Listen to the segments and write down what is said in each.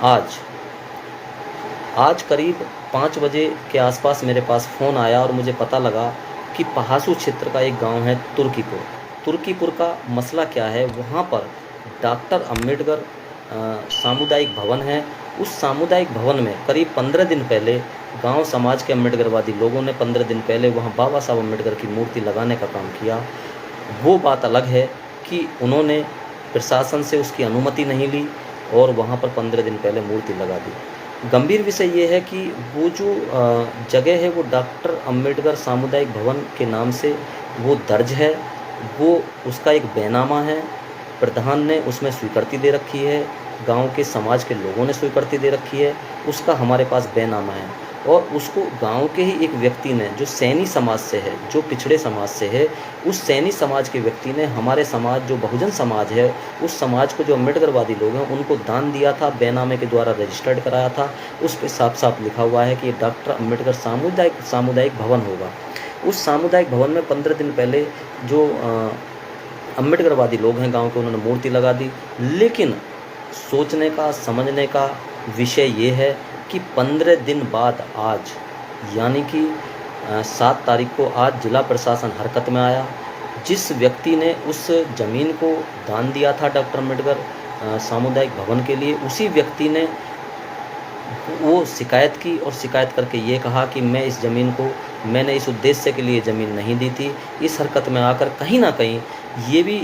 आज आज करीब 5 बजे के आसपास मेरे पास फ़ोन आया और मुझे पता लगा कि पहासू क्षेत्र का एक गांव है तुर्कीपुर। तुर्कीपुर का मसला क्या है, वहाँ पर डॉक्टर अंबेडकर सामुदायिक भवन है। उस सामुदायिक भवन में करीब 15 दिन पहले गांव समाज के अम्बेडकरवादी लोगों ने 15 दिन पहले वहाँ बाबा साहब अम्बेडकर की मूर्ति लगाने का काम किया। वो बात अलग है कि उन्होंने प्रशासन से उसकी अनुमति नहीं ली और वहाँ पर 15 दिन पहले मूर्ति लगा दी। गंभीर विषय ये है कि वो जो जगह है वो डॉक्टर अंबेडकर सामुदायिक भवन के नाम से वो दर्ज है, वो उसका एक बैनामा है। प्रधान ने उसमें स्वीकृति दे रखी है, गांव के समाज के लोगों ने स्वीकृति दे रखी है, उसका हमारे पास बैनामा है। और उसको गांव के ही एक व्यक्ति ने, जो सैनी समाज से है, जो पिछड़े समाज से है, उस सैनी समाज के व्यक्ति ने हमारे समाज, जो बहुजन समाज है, उस समाज को जो अम्बेडकरवादी लोग हैं उनको दान दिया था, बैनामे के द्वारा रजिस्टर्ड कराया था। उस पर साफ साफ लिखा हुआ है कि ये डॉक्टर अंबेडकर सामुदायिक भवन होगा। उस सामुदायिक भवन में 15 दिन पहले जो अम्बेडकरवादी लोग हैं गांव के, उन्होंने मूर्ति लगा दी। लेकिन सोचने का, समझने का विषय ये है कि 15 दिन बाद आज, यानी कि 7 तारीख को आज जिला प्रशासन हरकत में आया। जिस व्यक्ति ने उस ज़मीन को दान दिया था डॉक्टर अंबेडकर सामुदायिक भवन के लिए, उसी व्यक्ति ने वो शिकायत की और शिकायत करके ये कहा कि मैं इस ज़मीन को, मैंने इस उद्देश्य के लिए ज़मीन नहीं दी थी। इस हरकत में आकर कहीं ना कहीं ये भी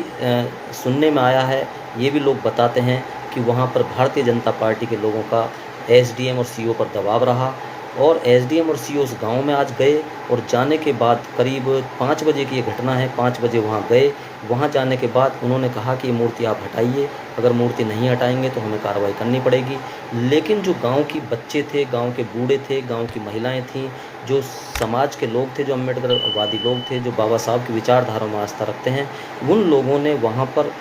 सुनने में आया है, ये भी लोग बताते हैं कि वहाँ पर भारतीय जनता पार्टी के लोगों का एसडीएम और सीओ पर दबाव रहा। और एसडीएम और सीओ उस गांव में आज गए और जाने के बाद करीब 5 बजे की ये घटना है, 5 बजे वहाँ गए। वहाँ जाने के बाद उन्होंने कहा कि ये मूर्ति आप हटाइए, अगर मूर्ति नहीं हटाएंगे तो हमें कार्रवाई करनी पड़ेगी। लेकिन जो गांव के बच्चे थे, गांव के बूढ़े थे, गांव की महिलाएं थीं, जो समाज के लोग थे, जो अम्बेडकरवादी लोग थे, जो बाबा साहब की विचारधारा में आस्था रखते हैं, उन लोगों ने वहाँ पर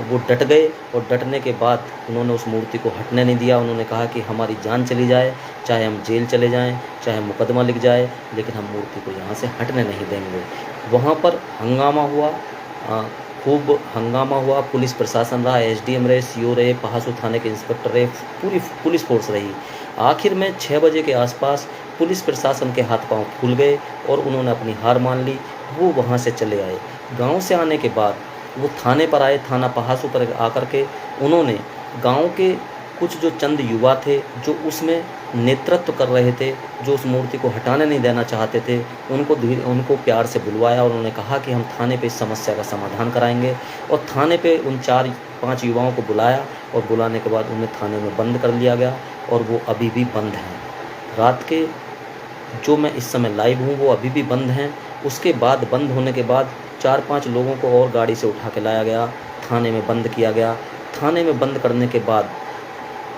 वो डट गए। और डटने के बाद उन्होंने उस मूर्ति को हटने नहीं दिया। उन्होंने कहा कि हमारी जान चली जाए, चाहे हम जेल चले जाएं, चाहे मुकदमा लिख जाए, लेकिन हम मूर्ति को यहाँ से हटने नहीं देंगे। वहाँ पर हंगामा हुआ, खूब हंगामा हुआ। पुलिस प्रशासन रहा, एसडीएम रहे, सीओ रहे, पहासू थाने के इंस्पेक्टर रहे, पूरी पुलिस फोर्स रही। आखिर में 6 बजे के आसपास पुलिस प्रशासन के हाथ पांव फूल गए और उन्होंने अपनी हार मान ली। वो वहाँ से चले आए। गांव से आने के बाद वो थाने पर आए, थाना पहासू पर आकर के उन्होंने गांव के कुछ जो चंद युवा थे, जो उसमें नेतृत्व कर रहे थे, जो उस मूर्ति को हटाने नहीं देना चाहते थे, उनको प्यार से बुलवाया और उन्होंने कहा कि हम थाने पे इस समस्या का समाधान कराएंगे। और थाने पे उन 4-5 युवाओं को बुलाया और बुलाने के बाद उन्हें थाने में बंद कर लिया गया और वो अभी भी बंद हैं। रात के जो मैं इस समय लाइव हूँ वो अभी भी बंद हैं। उसके बाद बंद होने के बाद 4-5 लोगों को और गाड़ी से उठा के लाया गया, थाने में बंद किया गया। थाने में बंद करने के बाद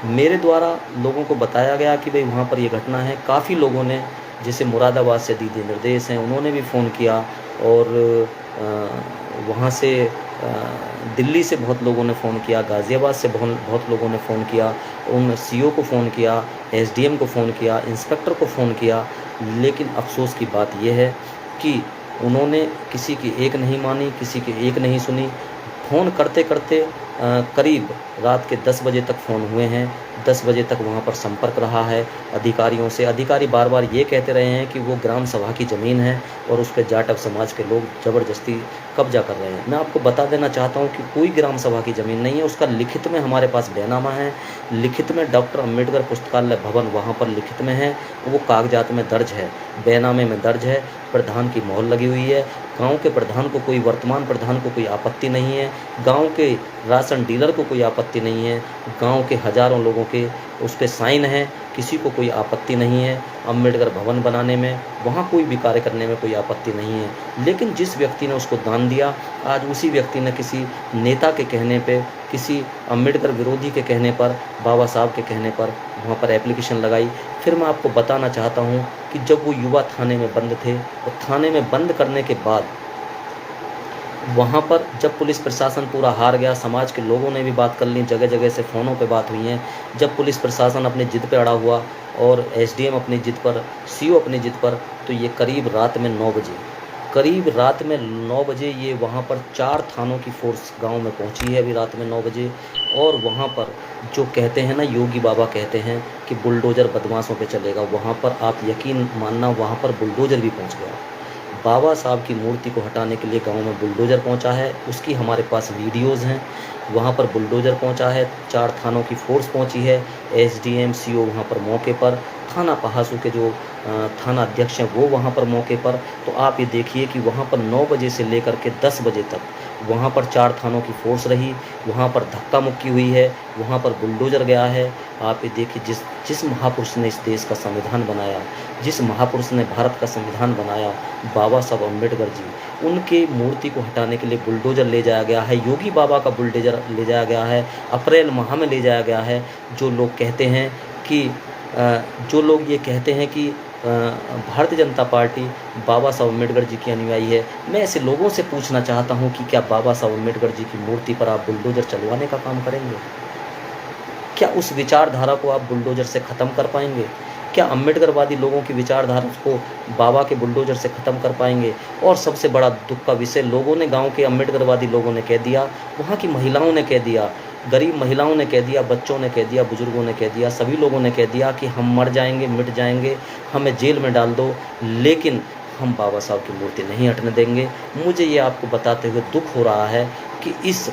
मेरे द्वारा लोगों को बताया गया कि भाई वहाँ पर ये घटना है। काफ़ी लोगों ने, जैसे मुरादाबाद से दीदी निर्देश हैं, उन्होंने भी फ़ोन किया और वहाँ से दिल्ली से बहुत लोगों ने फ़ोन किया, गाज़ियाबाद से बहुत लोगों ने फ़ोन किया, उन सीओ को फ़ोन किया, एसडीएम को फ़ोन किया, इंस्पेक्टर को फ़ोन किया। लेकिन अफसोस की बात यह है कि उन्होंने किसी की एक नहीं मानी, किसी की एक नहीं सुनी। फ़ोन करते करते करीब रात के 10 बजे तक फ़ोन हुए हैं। 10 बजे तक वहाँ पर संपर्क रहा है अधिकारियों से। अधिकारी बार बार ये कहते रहे हैं कि वो ग्राम सभा की ज़मीन है और उस पर जाटव समाज के लोग ज़बरदस्ती कब्जा कर रहे हैं। मैं आपको बता देना चाहता हूँ कि कोई ग्राम सभा की ज़मीन नहीं है। उसका लिखित में हमारे पास बैनामा है, लिखित में डॉक्टर अंबेडकर पुस्तकालय भवन वहाँ पर लिखित में है, वो कागजात में दर्ज है, बैनामे में दर्ज है, प्रधान की मोहर लगी हुई है। गांव के प्रधान को कोई, वर्तमान प्रधान को कोई आपत्ति नहीं है, गांव के राशन डीलर को कोई आपत्ति नहीं है, गांव के हज़ारों लोगों के उस पर साइन है, किसी को कोई आपत्ति नहीं है। अंबेडकर भवन बनाने में, वहाँ कोई भी कार्य करने में कोई आपत्ति नहीं है। लेकिन जिस व्यक्ति ने उसको दान दिया, आज उसी व्यक्ति ने किसी नेता के कहने पे, किसी अंबेडकर विरोधी के कहने पर, बाबा साहब के कहने पर वहाँ पर एप्लीकेशन लगाई। फिर मैं आपको बताना चाहता हूँ कि जब वो युवा थाने में बंद थे, और थाने में बंद करने के बाद वहाँ पर जब पुलिस प्रशासन पूरा हार गया, समाज के लोगों ने भी बात कर ली, जगह जगह से फ़ोनों पे बात हुई हैं। जब पुलिस प्रशासन अपनी जिद पे अड़ा हुआ और एसडीएम अपनी जिद पर, सीओ अपनी जिद पर, तो ये करीब रात में 9 बजे करीब रात में 9 बजे ये वहाँ पर 4 थानों की फ़ोर्स गांव में पहुँची है अभी रात में 9 बजे। और वहाँ पर जो कहते हैं ना, योगी बाबा कहते हैं कि बुलडोज़र बदमाशों पे चलेगा, वहाँ पर आप यकीन मानना वहाँ पर बुलडोज़र भी पहुँच गया। बाबा साहब की मूर्ति को हटाने के लिए गांव में बुलडोज़र पहुंचा है, उसकी हमारे पास वीडियोज़ हैं। वहां पर बुलडोज़र पहुंचा है, 4 थानों की फ़ोर्स पहुंची है, एसडीएम सीओ वहां पर मौके पर, थाना पहासू के जो थाना अध्यक्ष हैं वो वहां पर मौके पर। तो आप ये देखिए कि वहां पर 9 बजे से लेकर के 10 बजे तक वहां पर 4 थानों की फ़ोर्स रही, वहां पर धक्का मुक्की हुई है, वहां पर बुलडोज़र गया है। आप ये देखिए, जिस जिस महापुरुष ने इस देश का संविधान बनाया, जिस महापुरुष ने भारत का संविधान बनाया, बाबा साहब अम्बेडकर जी, उनके मूर्ति को हटाने के लिए बुलडोज़र ले जाया गया है, योगी बाबा का बुलडोज़र ले जाया गया है, अप्रैल माह में ले जाया गया है। जो लोग कहते हैं कि जो लोग ये कहते हैं कि भारतीय जनता पार्टी बाबा साहब अम्बेडकर जी की अनुयायी है, मैं ऐसे लोगों से पूछना चाहता हूं कि क्या बाबा साहब अम्बेडकर जी की मूर्ति पर आप बुलडोज़र चलवाने का काम करेंगे? क्या उस विचारधारा को आप बुलडोज़र से ख़त्म कर पाएंगे? क्या अम्बेडकरवादी लोगों की विचारधारा को बाबा के बुलडोज़र से ख़त्म कर पाएंगे? और सबसे बड़ा दुख का विषय, लोगों ने, गांव के अम्बेडकरवादी लोगों ने कह दिया, वहाँ की महिलाओं ने कह दिया, गरीब महिलाओं ने कह दिया, बच्चों ने कह दिया, बुजुर्गों ने कह दिया, सभी लोगों ने कह दिया कि हम मर जाएंगे, मिट जाएंगे, हमें जेल में डाल दो, लेकिन हम बाबा साहब की मूर्ति नहीं हटने देंगे। मुझे ये आपको बताते हुए दुख हो रहा है कि इस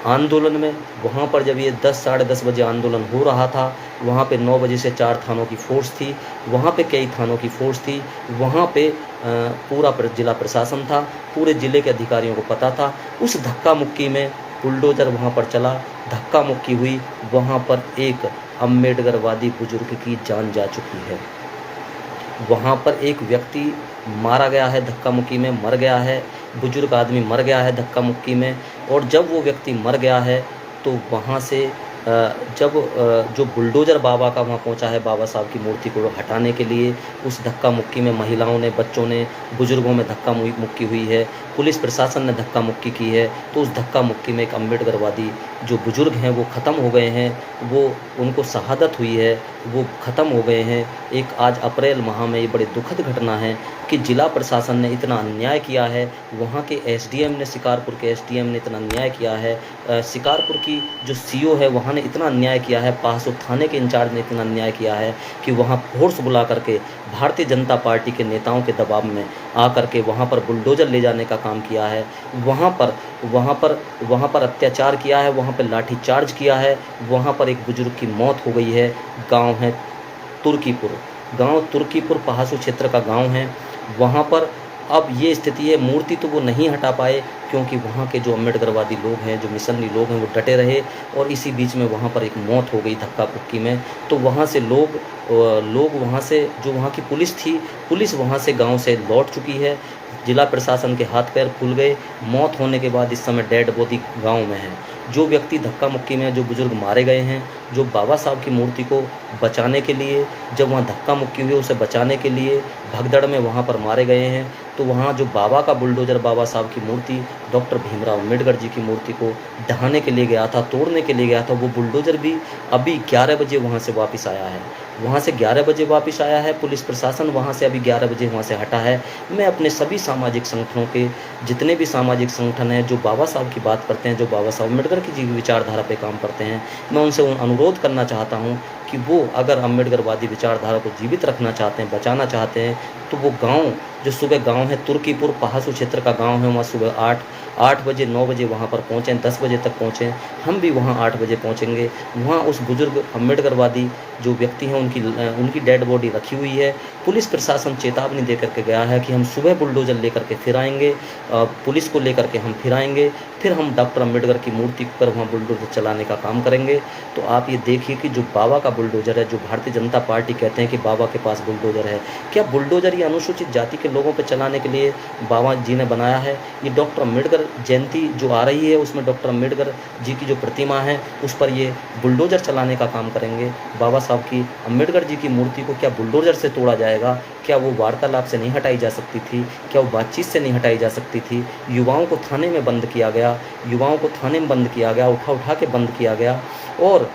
आंदोलन में, वहाँ पर जब ये 10 साढ़े 10 बजे आंदोलन हो रहा था, वहाँ पे 9 बजे से 4 थानों की फ़ोर्स थी, वहाँ पे कई थानों की फ़ोर्स थी, वहाँ पे पूरा जिला प्रशासन था, पूरे ज़िले के अधिकारियों को पता था। उस धक्का मुक्की में बुलडोज़र वहाँ पर चला, धक्का मुक्की हुई, वहाँ पर एक अम्बेडकरवादी बुजुर्ग की जान जा चुकी है। वहाँ पर एक व्यक्ति मारा गया है, धक्का मुक्की में मर गया है, बुजुर्ग आदमी मर गया है धक्का मुक्की में। और जब वो व्यक्ति मर गया है तो वहाँ से जब जो बुलडोज़र बाबा का वहाँ पहुँचा है बाबा साहब की मूर्ति को हटाने के लिए, उस धक्का मुक्की में महिलाओं ने, बच्चों ने, बुजुर्गों में धक्का मुक्की हुई है, पुलिस प्रशासन ने धक्का मुक्की की है। तो उस धक्का मुक्की में एक अम्बेडकरवादी जो बुजुर्ग हैं वो ख़त्म हो गए हैं, वो उनको शहादत हुई है, वो ख़त्म हो गए हैं। एक आज अप्रैल माह में ये बड़ी दुखद घटना है कि जिला प्रशासन ने इतना अन्याय किया है, वहाँ के एसडीएम ने, शिकारपुर के एसडीएम ने इतना अन्याय किया है, शिकारपुर की जो सीओ है वहाँ ने इतना अन्याय किया है, पहासू थाने के इंचार्ज ने इतना अन्याय किया है कि वहाँ फोर्स बुला करके भारतीय जनता पार्टी के नेताओं के दबाव में आकर के वहाँ पर बुलडोज़र ले जाने का काम किया है, वहाँ पर अत्याचार किया है, वहाँ पर लाठीचार्ज किया है, वहाँ पर एक बुजुर्ग की मौत हो गई है। गांव है तुर्कीपुर, गांव तुर्कीपुर पहासू क्षेत्र का गांव है। वहाँ पर अब ये स्थिति है, मूर्ति तो वो नहीं हटा पाए क्योंकि वहाँ के जो अम्बेडकरवादी लोग हैं, जो मिशनरी लोग हैं, वो डटे रहे और इसी बीच में वहाँ पर एक मौत हो गई धक्का मुक्की में। तो वहाँ से लोग वहाँ से, जो वहाँ की पुलिस थी, पुलिस वहाँ से गांव से लौट चुकी है। जिला प्रशासन के हाथ पैर खुल गए। मौत होने के बाद इस समय डेड बॉडी गांव में है। जो व्यक्ति धक्का मुक्की में, जो बुजुर्ग मारे गए हैं, जो बाबा साहब की मूर्ति को बचाने के लिए, जब वहाँ धक्का मुक्की हुई उसे बचाने के लिए भगदड़ में वहाँ पर मारे गए हैं, तो वहाँ जो बाबा का बुलडोज़र, बाबा साहब की मूर्ति, डॉक्टर भीमराव अम्बेडकर जी की मूर्ति को ढहाने के लिए गया था, तोड़ने के लिए गया था, वो बुलडोज़र भी अभी 11 बजे वहाँ से वापस आया है। वहाँ से 11 बजे वापस आया है। पुलिस प्रशासन वहाँ से अभी 11 बजे वहाँ से हटा है। मैं अपने सभी सामाजिक संगठनों के, जितने भी सामाजिक संगठन हैं जो बाबा साहब की बात करते हैं, जो बाबा साहब अम्बेडकर की जी विचारधारा पे काम करते हैं, मैं उनसे अनुरोध करना चाहता हूँ कि वो अगर अम्बेडकरवादी विचारधारा को जीवित रखना चाहते हैं, बचाना चाहते हैं, तो वो गांव, जो सुबह गांव है तुर्कीपुर पहासू क्षेत्र का गांव है, वहाँ सुबह 8 बजे 9 बजे वहाँ पर पहुँचें, 10 बजे तक पहुँचें। हम भी वहाँ 8 बजे पहुँचेंगे। वहाँ उस बुजुर्ग अम्बेडकरवादी जो व्यक्ति हैं उनकी डेड बॉडी रखी हुई है। पुलिस प्रशासन चेतावनी दे करके गया है कि हम सुबह बुलडोज़र लेकर के फिर आएंगे, पुलिस को लेकर के हम फिर आएंगे, फिर हम डॉक्टर अम्बेडकर की मूर्ति पर वहाँ बुलडोज़र चलाने का काम करेंगे। तो आप ये देखिए कि जो बाबा का बुलडोज़र है, जो भारतीय जनता पार्टी कहते हैं कि बाबा के पास बुलडोज़र है, क्या बुलडोज़र ये अनुसूचित जाति के लोगों पर चलाने के लिए बाबा जी ने बनाया है? ये डॉक्टर अम्बेडकर जयंती जो आ रही है उसमें डॉक्टर अम्बेडकर जी की जो प्रतिमा है उस पर ये बुलडोज़र चलाने का काम करेंगे। बाबा साहब की, अम्बेडकर जी की मूर्ति को क्या बुलडोज़र से तोड़ा जाएगा? क्या वो वार्तालाप से नहीं हटाई जा सकती थी? क्या वो बातचीत से नहीं हटाई जा सकती थी? युवाओं को थाने में बंद किया गया, युवाओं को थाने में बंद किया गया, उठा के बंद किया गया। और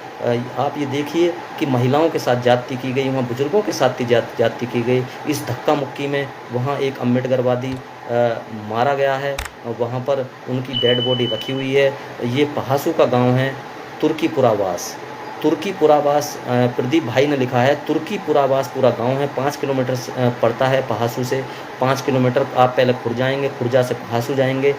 आप ये देखिए कि महिलाओं के साथ ज्यादती की गई, वहाँ बुजुर्गों के साथ ज्यादती की गई। इस धक्का मुक्की में वहाँ एक अम्बेडकरवादी मारा गया है। वहाँ पर उनकी डेड बॉडी रखी हुई है। ये पहासू का गांव है, तुर्कीपुरावास। तुर्कीपुरावास प्रदीप भाई ने लिखा है, तुर्कीपुरावास पूरा गांव है, 5 किलोमीटर पड़ता है पहासू से। 5 किलोमीटर आप पहले खुर्जा जाएंगे, खुर्जा से पहासू जाएंगे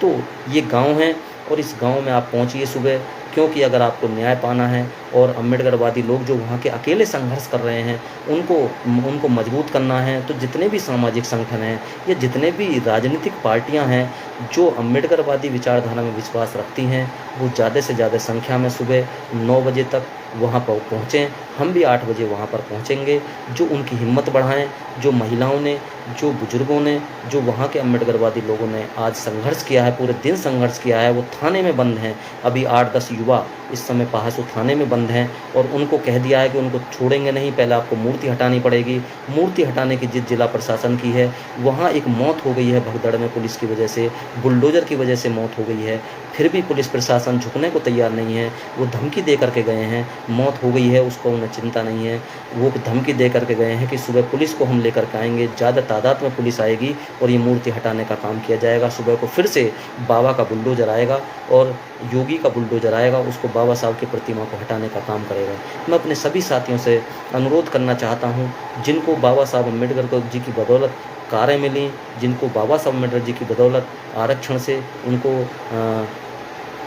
तो ये गांव है। और इस गांव में आप पहुंचिए सुबह, क्योंकि अगर आपको न्याय पाना है और अम्बेडकरवादी लोग जो वहाँ के अकेले संघर्ष कर रहे हैं उनको मजबूत करना है, तो जितने भी सामाजिक संगठन हैं या जितने भी राजनीतिक पार्टियां हैं जो अम्बेडकरवादी विचारधारा में विश्वास रखती हैं, वो ज़्यादा से ज़्यादा संख्या में सुबह 9 बजे तक वहाँ पर पहुँचें। हम भी 8 बजे वहाँ पर पहुँचेंगे। जो उनकी हिम्मत बढ़ाएं, जो महिलाओं ने, जो बुजुर्गों ने, जो वहाँ के अम्बेडकरवादी लोगों ने आज संघर्ष किया है, पूरे दिन संघर्ष किया है, वो थाने में बंद हैं। अभी 8-10 युवा इस समय पहासू थाने में बंद हैं और उनको कह दिया है कि उनको छोड़ेंगे नहीं, पहले आपको मूर्ति हटानी पड़ेगी। मूर्ति हटाने की जिद जिला प्रशासन की है। वहाँ एक मौत हो गई है भगदड़ में पुलिस की वजह से, बुलडोजर की वजह से मौत हो गई है, फिर भी पुलिस प्रशासन झुकने को तैयार नहीं है। वो धमकी दे करके गए हैं, मौत हो गई है उसको उन्हें चिंता नहीं है। वो धमकी दे करके गए हैं कि सुबह पुलिस को हम लेकर के आएंगे, ज़्यादा तादाद में पुलिस आएगी और ये मूर्ति हटाने का काम किया जाएगा। सुबह को फिर से बाबा का बुलडोजर आएगा और योगी का बुलडोजर आएगा, उसको बाबा साहब की प्रतिमा को हटाने का काम करेगा। मैं अपने सभी साथियों से अनुरोध करना चाहता हूँ, जिनको बाबा साहब अम्बेडकर जी की बदौलत कारें मिली, जिनको बाबा साहब अम्बेडकर जी की बदौलत आरक्षण से उनको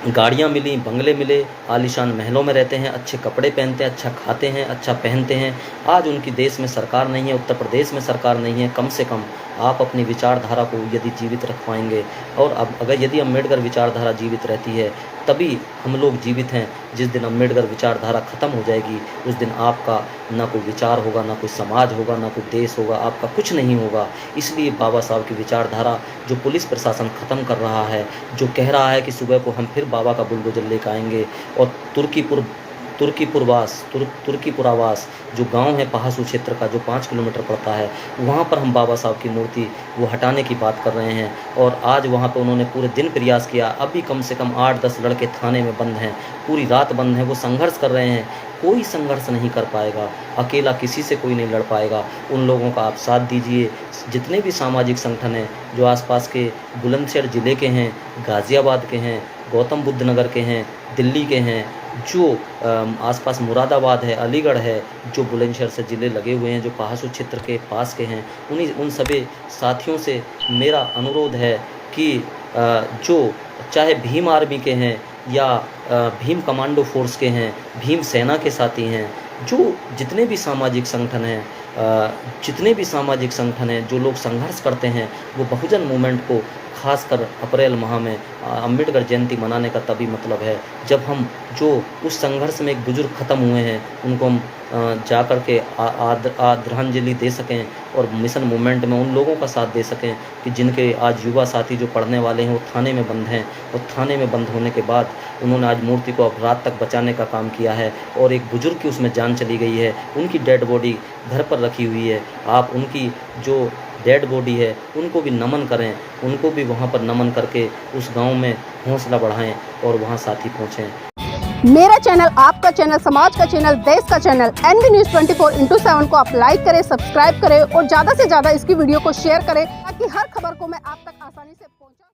गाड़ियाँ मिली, बंगले मिले, आलीशान महलों में रहते हैं, अच्छे कपड़े पहनते हैं, अच्छा खाते हैं, अच्छा पहनते हैं। आज उनकी देश में सरकार नहीं है, उत्तर प्रदेश में सरकार नहीं है। कम से कम आप अपनी विचारधारा को यदि जीवित रख पाएंगे और अब यदि अम्बेडकर विचारधारा जीवित रहती है तभी हम लोग जीवित हैं। जिस दिन अम्बेडकर विचारधारा ख़त्म हो जाएगी उस दिन आपका ना कोई विचार होगा, ना कोई समाज होगा, ना कोई देश होगा, आपका कुछ नहीं होगा। इसलिए बाबा साहब की विचारधारा जो पुलिस प्रशासन ख़त्म कर रहा है, जो कह रहा है कि सुबह को हम फिर बाबा का बुलडोजर लेकर आएंगे और तुर्कीपुरावास जो गांव है पहासू क्षेत्र का, जो 5 किलोमीटर पड़ता है, वहां पर हम बाबा साहब की मूर्ति वो हटाने की बात कर रहे हैं। और आज वहां पर उन्होंने पूरे दिन प्रयास किया। अभी कम से कम 8-10 लड़के थाने में बंद हैं, पूरी रात बंद हैं, वो संघर्ष कर रहे हैं। कोई संघर्ष नहीं कर पाएगा, अकेला किसी से कोई नहीं लड़ पाएगा। उन लोगों का आप साथ दीजिए। जितने भी सामाजिक संगठन हैं जो आसपास के बुलंदशहर ज़िले के हैं, गाज़ियाबाद के हैं, गौतम बुद्ध नगर के हैं, दिल्ली के हैं, जो आसपास मुरादाबाद है, अलीगढ़ है, जो बुलंदशहर से ज़िले लगे हुए हैं, जो पहासू क्षेत्र के पास के हैं, उन सभी साथियों से मेरा अनुरोध है कि जो चाहे भीम आर्मी के हैं या भीम कमांडो फोर्स के हैं, भीम सेना के साथी हैं, जो जितने भी सामाजिक संगठन हैं, जो लोग संघर्ष करते हैं, वो बहुजन मूवमेंट को खासकर अप्रैल माह में अम्बेडकर जयंती मनाने का तभी मतलब है जब हम जो उस संघर्ष में एक बुजुर्ग ख़त्म हुए हैं उनको हम जा कर के आदरांजलि दे सकें और मिशन मूवमेंट में उन लोगों का साथ दे सकें कि जिनके आज युवा साथी जो पढ़ने वाले हैं वो थाने में बंद हैं। और थाने में बंद होने के बाद उन्होंने आज मूर्ति को अब रात तक बचाने का काम किया है और एक बुजुर्ग की उसमें जान चली गई है, उनकी डेड बॉडी घर पर रखी हुई है। आप उनकी जो डेड बॉडी है उनको भी नमन करें, उनको भी वहाँ पर नमन करके उस गांव में हौसला बढ़ाएं और वहाँ साथी पहुँचें। मेरा चैनल, आपका चैनल, समाज का चैनल, देश का चैनल NV News 24/7 को आप लाइक करें, सब्सक्राइब करें और ज़्यादा से ज़्यादा इसकी वीडियो को शेयर करें ताकि हर खबर को मैं आप तक आसानी से पहुँचा।